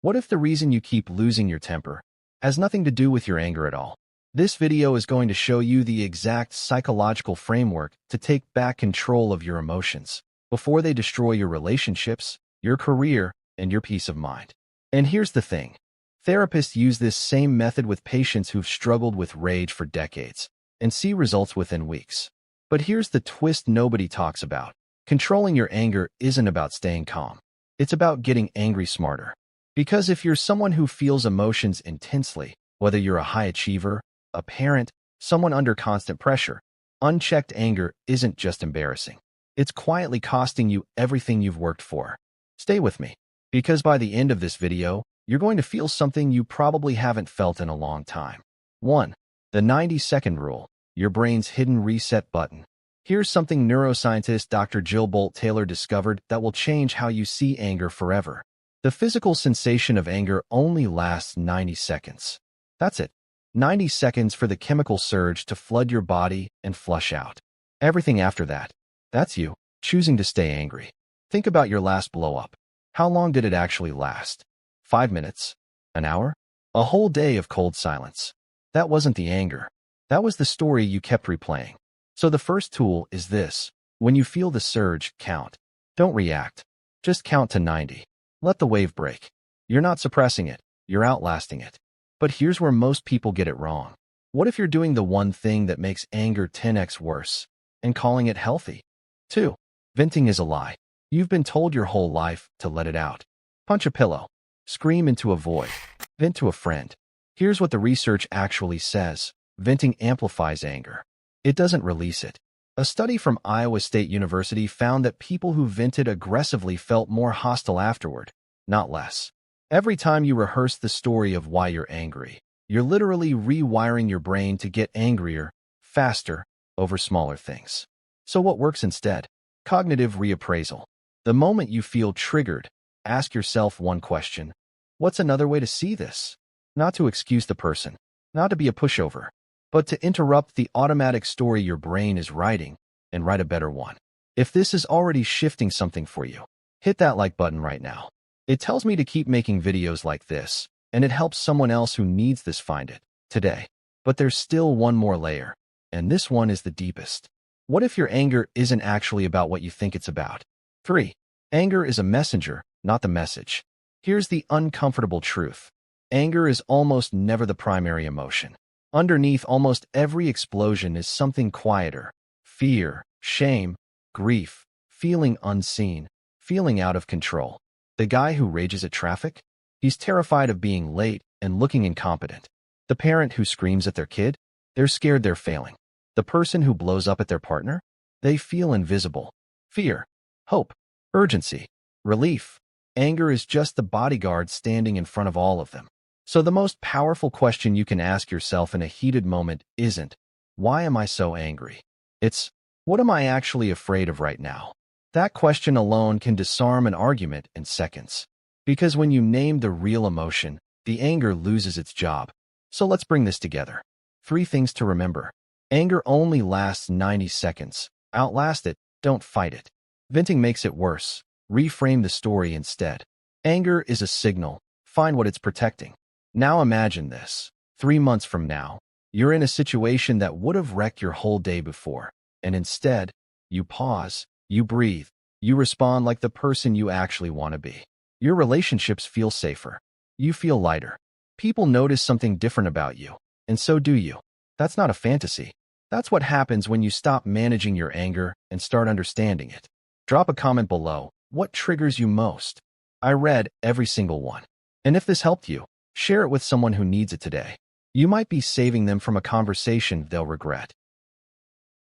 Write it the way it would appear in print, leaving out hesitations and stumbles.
What if the reason you keep losing your temper has nothing to do with your anger at all? This video is going to show you the exact psychological framework to take back control of your emotions before they destroy your relationships, your career, and your peace of mind. And here's the thing. Therapists use this same method with patients who've struggled with rage for decades and see results within weeks. But here's the twist nobody talks about. Controlling your anger isn't about staying calm. It's about getting angry smarter. Because if you're someone who feels emotions intensely, whether you're a high achiever, a parent, someone under constant pressure, unchecked anger isn't just embarrassing. It's quietly costing you everything you've worked for. Stay with me, because by the end of this video, you're going to feel something you probably haven't felt in a long time. 1. The 90-second rule, your brain's hidden reset button. Here's something neuroscientist Dr. Bolte Taylor discovered that will change how you see anger forever. The physical sensation of anger only lasts 90 seconds. That's it. 90 seconds for the chemical surge to flood your body and flush out. Everything after that, that's you choosing to stay angry. Think about your last blow-up. How long did it actually last? 5 minutes? An hour? A whole day of cold silence. That wasn't the anger. That was the story you kept replaying. So the first tool is this. When you feel the surge, count. Don't react. Just count to 90. Let the wave break. You're not suppressing it. You're outlasting it. But here's where most people get it wrong. What if you're doing the one thing that makes anger 10x worse and calling it healthy? 2. Venting is a lie. You've been told your whole life to let it out. Punch a pillow. Scream into a void. Vent to a friend. Here's what the research actually says. Venting amplifies anger. It doesn't release it. A study from Iowa State University found that people who vented aggressively felt more hostile afterward, not less. Every time you rehearse the story of why you're angry, you're literally rewiring your brain to get angrier, faster, over smaller things. So what works instead? Cognitive reappraisal. The moment you feel triggered, ask yourself one question. What's another way to see this? Not to excuse the person, not to be a pushover, but to interrupt the automatic story your brain is writing and write a better one. If this is already shifting something for you, hit that like button right now. It tells me to keep making videos like this, and it helps someone else who needs this find it today. But there's still one more layer, and this one is the deepest. What if your anger isn't actually about what you think it's about? 3. Anger is a messenger, not the message. Here's the uncomfortable truth. Anger is almost never the primary emotion. Underneath almost every explosion is something quieter. Fear, shame, grief, feeling unseen, feeling out of control. The guy who rages at traffic? He's terrified of being late and looking incompetent. The parent who screams at their kid? They're scared they're failing. The person who blows up at their partner? They feel invisible. Fear, hope, urgency, relief. Anger is just the bodyguard standing in front of all of them. So the most powerful question you can ask yourself in a heated moment isn't, why am I so angry? It's, what am I actually afraid of right now? That question alone can disarm an argument in seconds. Because when you name the real emotion, the anger loses its job. So let's bring this together. 3 things to remember. Anger only lasts 90 seconds. Outlast it, don't fight it. Venting makes it worse. Reframe the story instead. Anger is a signal. Find what it's protecting. Now imagine this. 3 months from now, you're in a situation that would have wrecked your whole day before. And instead, you pause, you breathe, you respond like the person you actually want to be. Your relationships feel safer. You feel lighter. People notice something different about you, and so do you. That's not a fantasy. That's what happens when you stop managing your anger and start understanding it. Drop a comment below. What triggers you most? I read every single one. And if this helped you, share it with someone who needs it today. You might be saving them from a conversation they'll regret.